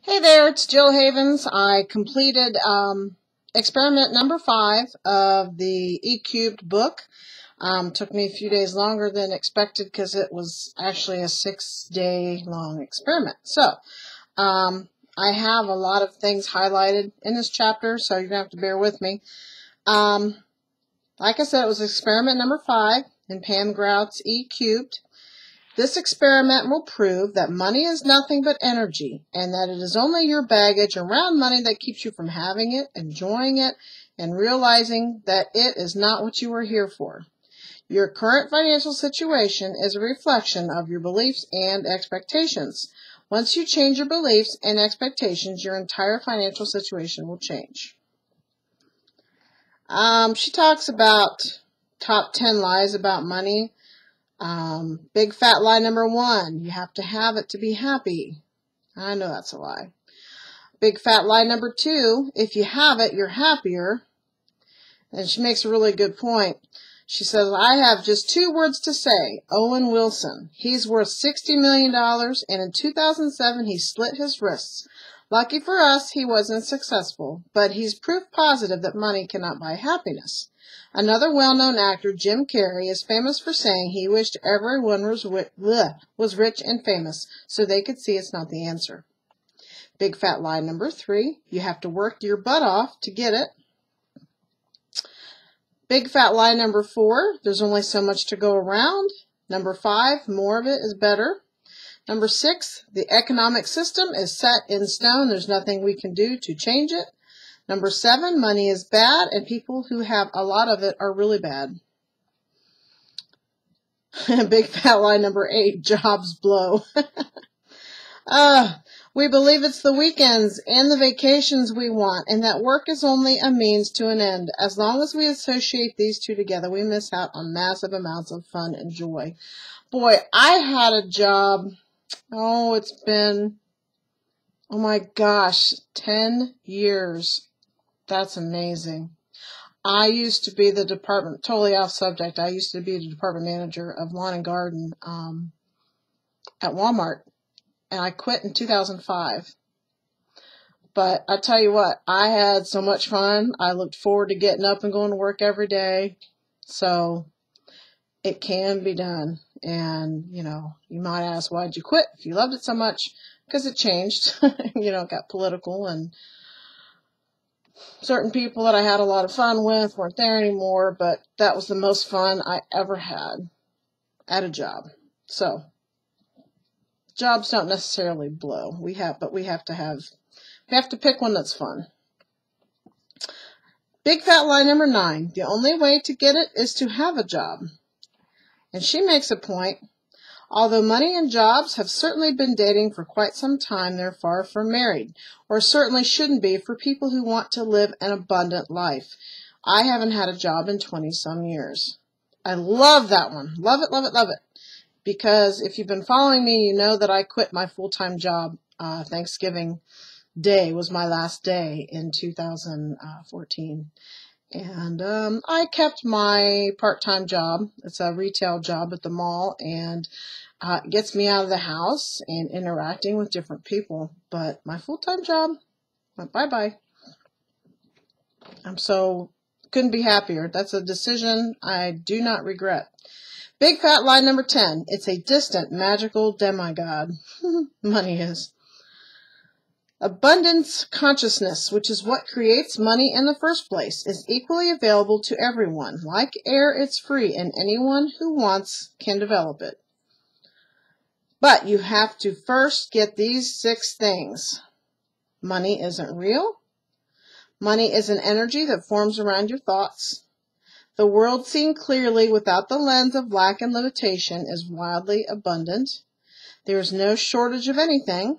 Hey there, it's Jill Havens. I completed experiment number 5 of the E-Cubed book. Took me a few days longer than expected because it was actually a 6-day long experiment. So, I have a lot of things highlighted in this chapter, so you're going to have to bear with me. Like I said, it was experiment number 5 in Pam Grout's E-Cubed. This experiment will prove that money is nothing but energy, and that it is only your baggage around money that keeps you from having it, enjoying it, and realizing that it is not what you are here for. Your current financial situation is a reflection of your beliefs and expectations. Once you change your beliefs and expectations, your entire financial situation will change. She talks about top 10 lies about money. Big fat lie number 1, you have to have it to be happy. I know that's a lie. Big fat lie number 2, if you have it, you're happier. And she makes a really good point. She says, I have just 2 words to say. Owen Wilson. He's worth $60 million, and in 2007 he slit his wrists. Lucky for us, he wasn't successful, but he's proof positive that money cannot buy happiness. Another well-known actor, Jim Carrey, is famous for saying he wished everyone was rich and famous so they could see it's not the answer. Big fat lie number 3, you have to work your butt off to get it. Big fat lie number 4, there's only so much to go around. Number 5, more of it is better. Number 6, the economic system is set in stone. There's nothing we can do to change it. Number 7, money is bad, and people who have a lot of it are really bad. Big fat lie number 8, jobs blow. We believe it's the weekends and the vacations we want, and that work is only a means to an end. As long as we associate these two together, we miss out on massive amounts of fun and joy. Boy, I had a job, it's been, oh my gosh, 10 years. That's amazing. I used to be the department, totally off subject, I used to be the department manager of lawn and garden at Walmart, and I quit in 2005. But I tell you what, I had so much fun. I looked forward to getting up and going to work every day. So it can be done. And, you might ask, why'd you quit if you loved it so much? Because it changed. It got political, and certain people that I had a lot of fun with weren't there anymore, but that was the most fun I ever had at a job. So, jobs don't necessarily blow. We have to pick one that's fun. Big fat lie number 9, the only way to get it is to have a job. And she makes a point. Although money and jobs have certainly been dating for quite some time, they're far from married, or certainly shouldn't be for people who want to live an abundant life. I haven't had a job in 20-some years. I love that one. Love it, love it, love it. Because if you've been following me, you know that I quit my full-time job. Thanksgiving Day was my last day in 2014. And I kept my part-time job. It's a retail job at the mall, and it gets me out of the house and interacting with different people. But my full-time job went bye-bye. Couldn't be happier. That's a decision I do not regret. Big fat lie number 10. It's a distant, magical demigod. Money is. Abundance consciousness, which is what creates money in the first place, is equally available to everyone. Like air, it's free, and anyone who wants can develop it. But you have to first get these 6 things. Money isn't real. Money is an energy that forms around your thoughts. The world seen clearly without the lens of lack and limitation is wildly abundant. There is no shortage of anything.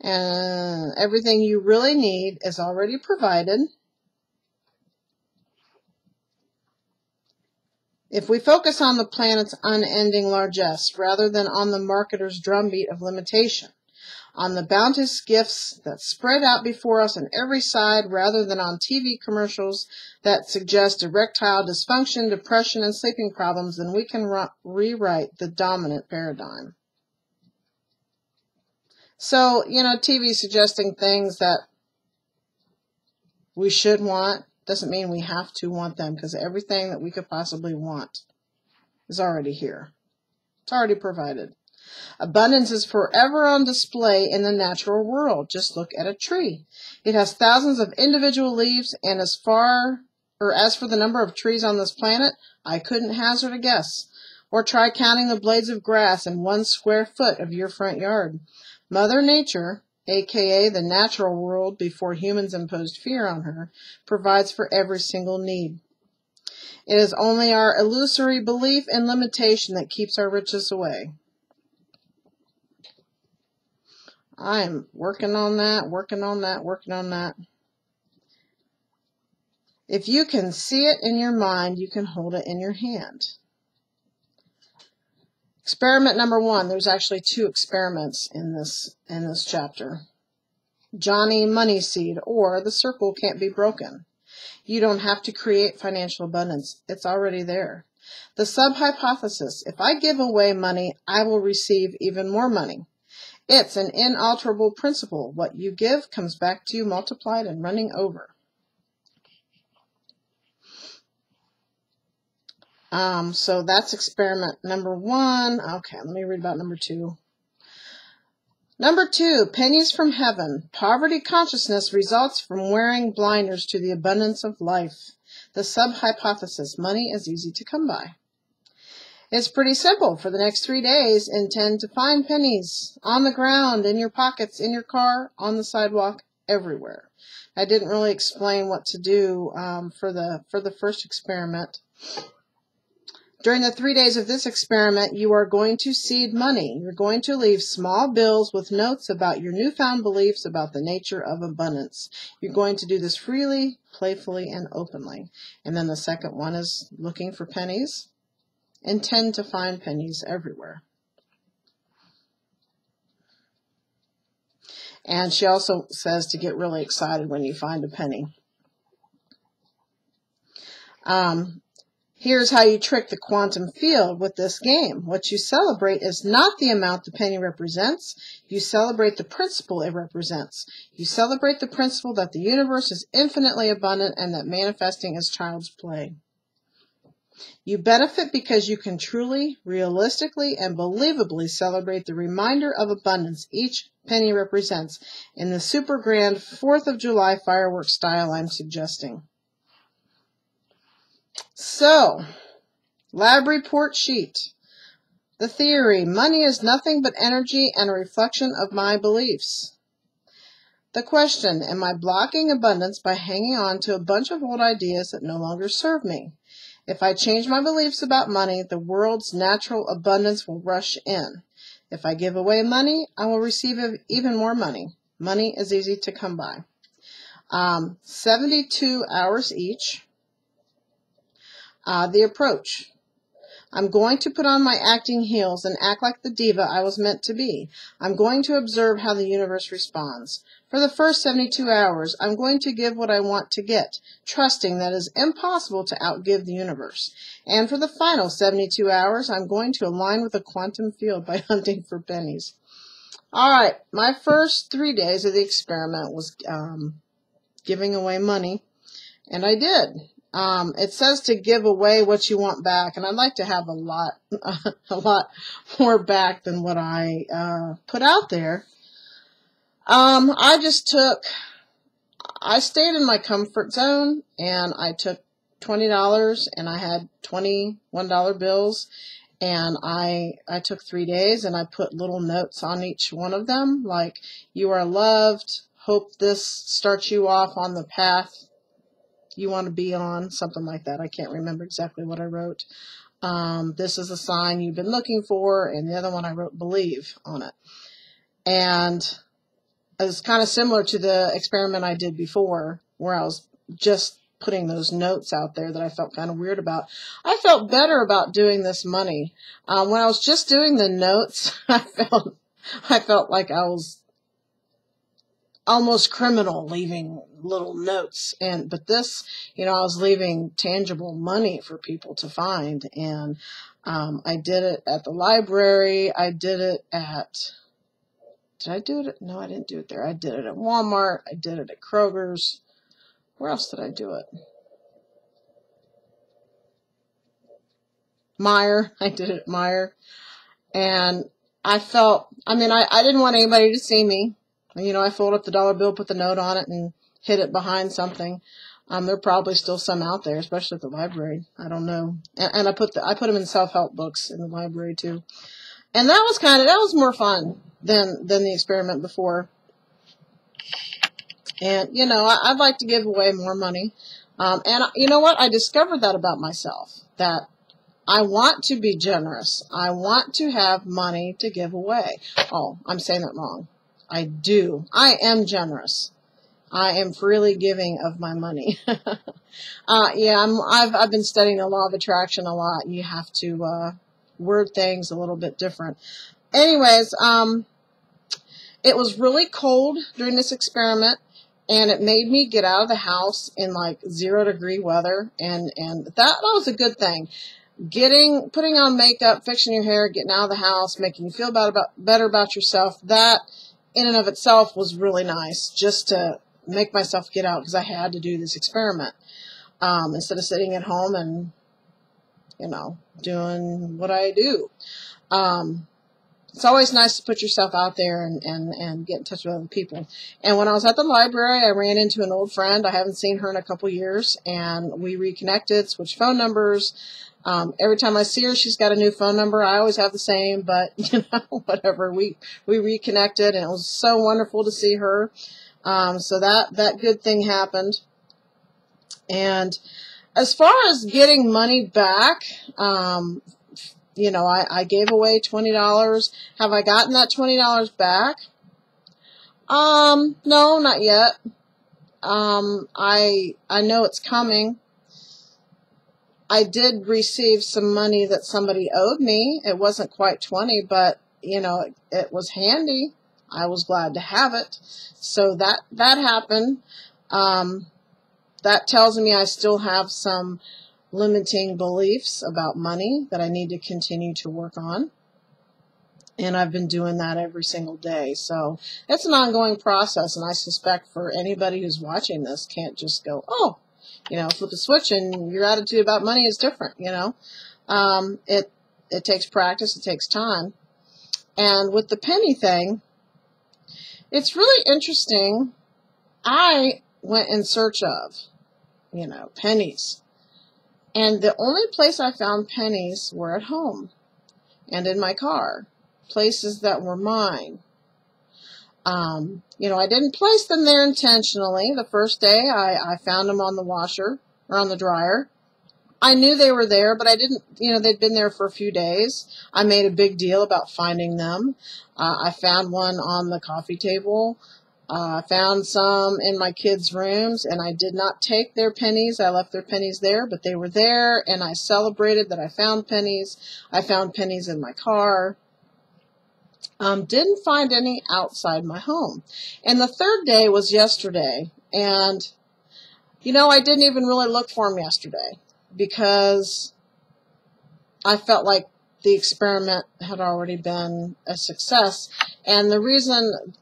And everything you really need is already provided. If we focus on the planet's unending largesse rather than on the marketer's drumbeat of limitation, on the bounteous gifts that spread out before us on every side rather than on TV commercials that suggest erectile dysfunction, depression, and sleeping problems, then we can rewrite the dominant paradigm. So, TV suggesting things that we should want doesn't mean we have to want them, because everything that we could possibly want is already here. It's already provided. Abundance is forever on display in the natural world. Just look at a tree. It has thousands of individual leaves, and as for the number of trees on this planet, I couldn't hazard a guess. Or try counting the blades of grass in 1 square foot of your front yard. Mother Nature, aka the natural world before humans imposed fear on her, provides for every single need. It is only our illusory belief and limitation that keeps our riches away. I'm working on that. If you can see it in your mind, you can hold it in your hand. Experiment number 1. There's actually 2 experiments in this chapter. Johnny Moneyseed, or the circle can't be broken. You don't have to create financial abundance. It's already there. The sub-hypothesis, if I give away money, I will receive even more money. It's an inalterable principle. What you give comes back to you multiplied and running over. So that's experiment number 1. Okay, let me read about number 2. Number 2, pennies from heaven. Poverty consciousness results from wearing blinders to the abundance of life. The sub-hypothesis, money is easy to come by. It's pretty simple. For the next 3 days, intend to find pennies on the ground, in your pockets, in your car, on the sidewalk, everywhere. I didn't really explain what to do for the first experiment. During the 3 days of this experiment, you are going to seed money. You're going to leave small bills with notes about your newfound beliefs about the nature of abundance. You're going to do this freely, playfully, and openly. And then the second one is looking for pennies. Intend to find pennies everywhere. And she also says to get really excited when you find a penny. Here's how you trick the quantum field with this game. What you celebrate is not the amount the penny represents. You celebrate the principle it represents. You celebrate the principle that the universe is infinitely abundant and that manifesting is child's play. You benefit because you can truly, realistically, and believably celebrate the reminder of abundance each penny represents in the super grand 4th of July fireworks style I'm suggesting. So, lab report sheet. The theory, money is nothing but energy and a reflection of my beliefs. The question, am I blocking abundance by hanging on to a bunch of old ideas that no longer serve me? If I change my beliefs about money, the world's natural abundance will rush in. If I give away money, I will receive even more money. Money is easy to come by. 72 hours each. The approach. I'm going to put on my acting heels and act like the diva I was meant to be. I'm going to observe how the universe responds. For the first 72 hours, I'm going to give what I want to get, trusting that it is impossible to outgive the universe. And for the final 72 hours, I'm going to align with the quantum field by hunting for pennies. All right, my first 3 days of the experiment was giving away money, and I did. It says to give away what you want back, and I'd like to have a lot more back than what I put out there. I stayed in my comfort zone, and I took $20, and I had $21 bills, and I took 3 days, and I put little notes on each one of them, like, you are loved, hope this starts you off on the path you want to be on, something like that. I can't remember exactly what I wrote. This is a sign you've been looking for, and the other one I wrote believe on it. And it's kind of similar to the experiment I did before, where I was just putting those notes out there that I felt kind of weird about. I felt better about doing this money. When I was just doing the notes, I felt like I was almost criminal leaving little notes. But this, I was leaving tangible money for people to find. And I did it at the library. I did it at, did I do it? No, I didn't do it there. I did it at Walmart. I did it at Kroger's. Where else did I do it? Meijer. I did it at Meijer. And I felt, I didn't want anybody to see me. I folded up the dollar bill, put the note on it, and hid it behind something. There are probably still some out there, especially at the library. I don't know. And I put them in self-help books in the library too. And that was more fun than the experiment before. And, I'd like to give away more money. And you know what? I discovered that about myself, that I want to be generous. I want to have money to give away. Oh, I'm saying that wrong. I do. I am generous. I am freely giving of my money. I've been studying the law of attraction a lot. You have to word things a little bit different. Anyways, it was really cold during this experiment, and it made me get out of the house in like 0-degree weather, and that was a good thing. Putting on makeup, fixing your hair, getting out of the house, making you feel better about yourself, that in and of itself was really nice, just to make myself get out, because I had to do this experiment instead of sitting at home and, doing what I do. It's always nice to put yourself out there and get in touch with other people. And when I was at the library, I ran into an old friend. I haven't seen her in a couple years, and we reconnected, switched phone numbers. Every time I see her, she's got a new phone number. I always have the same, but, whatever. We reconnected, and it was so wonderful to see her. So that good thing happened. And as far as getting money back, I gave away $20. Have I gotten that $20 back? No, not yet. I know it's coming. I did receive some money that somebody owed me. It wasn't quite 20, but, it was handy. I was glad to have it. So that happened. That tells me I still have some limiting beliefs about money that I need to continue to work on. And I've been doing that every single day. So it's an ongoing process. And I suspect for anybody who's watching this can't just go, oh, flip a switch and your attitude about money is different, It takes practice. It takes time. And with the penny thing, it's really interesting. I went in search of, pennies. And the only place I found pennies were at home and in my car, places that were mine. I didn't place them there intentionally. The first day I found them on the washer or on the dryer. I knew they were there, but I didn't, they'd been there for a few days. I made a big deal about finding them. I found one on the coffee table. I found some in my kids' rooms, and I did not take their pennies. I left their pennies there, but they were there, and I celebrated that I found pennies. I found pennies in my car. Didn't find any outside my home. And the third day was yesterday, and, I didn't even really look for them yesterday because I felt like the experiment had already been a success. And the reason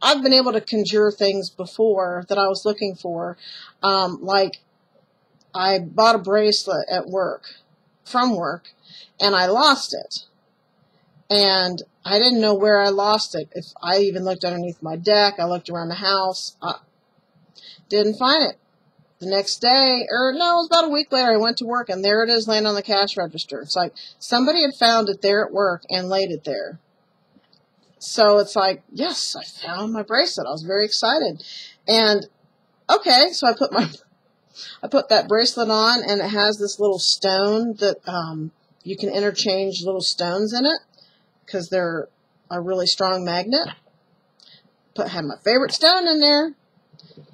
I've been able to conjure things before that I was looking for, like I bought a bracelet from work, and I lost it. And I didn't know where I lost it. If I even looked underneath my deck, I looked around the house, didn't find it. The next day, it was about a week later, I went to work, and there it is laying on the cash register. It's like somebody had found it there at work and laid it there. So it's like, yes, I found my bracelet. I was very excited. And okay, so I put that bracelet on, and it has this little stone that you can interchange little stones in it because they're a really strong magnet. Had my favorite stone in there.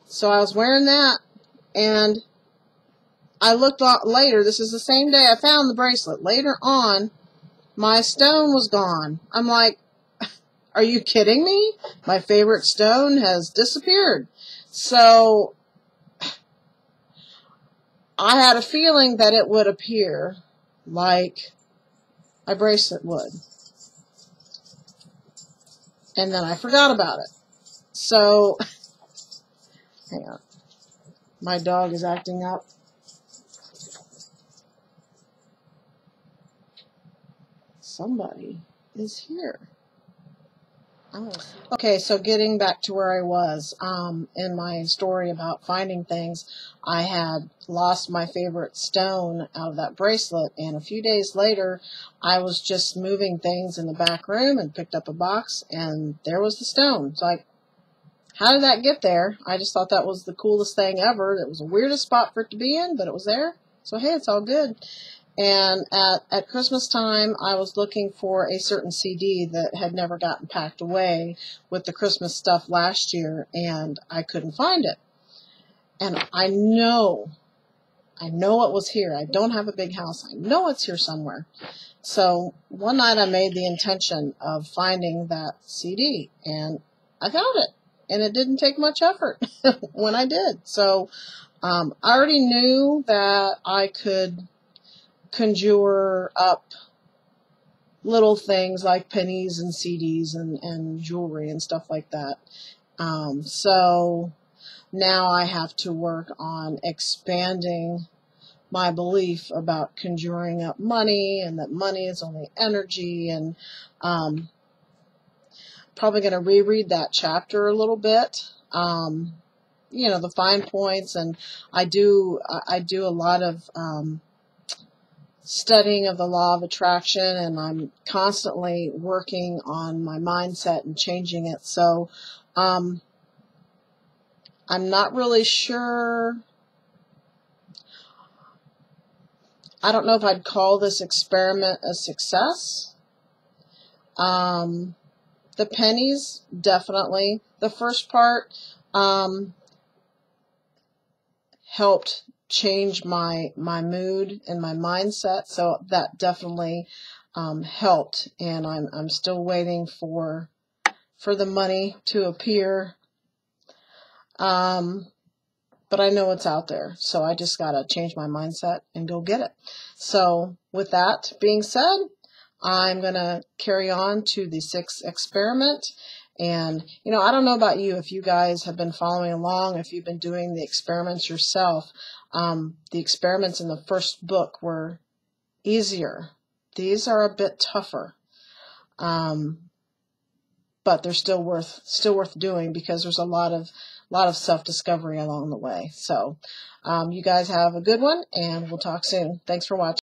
So I was wearing that, and I looked later. This is the same day I found the bracelet. Later on, my stone was gone. I'm like, Are you kidding me? My favorite stone has disappeared. So I had a feeling that it would appear like my bracelet would. And then I forgot about it. So, hang on. My dog is acting up. Somebody is here. Okay, so getting back to where I was, in my story about finding things, I had lost my favorite stone out of that bracelet, and a few days later, I was just moving things in the back room and picked up a box, and there was the stone. It's like, how did that get there? I just thought that was the coolest thing ever. It was the weirdest spot for it to be in, but it was there. So, hey, it's all good. And at Christmas time, I was looking for a certain CD that had never gotten packed away with the Christmas stuff last year, and I couldn't find it. And I know it was here. I don't have a big house. I know it's here somewhere. So one night I made the intention of finding that CD, and I found it. And it didn't take much effort when I did. So I already knew that I could conjure up little things like pennies and CDs and jewelry and stuff like that. So now I have to work on expanding my belief about conjuring up money, and that money is only energy, and probably going to reread that chapter a little bit. You know, the fine points, and I do a lot of studying of the law of attraction, and I'm constantly working on my mindset and changing it. So I'm not really sure. I don't know if I'd call this experiment a success. The pennies, definitely. The first part helped change my mood and my mindset, so that definitely helped. And I'm still waiting for the money to appear, but I know it's out there, so I just gotta change my mindset and go get it. So with that being said, I'm gonna carry on to the 6th experiment. And, you know, I don't know about you, if you guys have been following along, if you've been doing the experiments yourself. The experiments in the first book were easier. These are a bit tougher. But they're still worth doing, because there's a lot of self-discovery along the way. So, you guys have a good one, and we'll talk soon. Thanks for watching.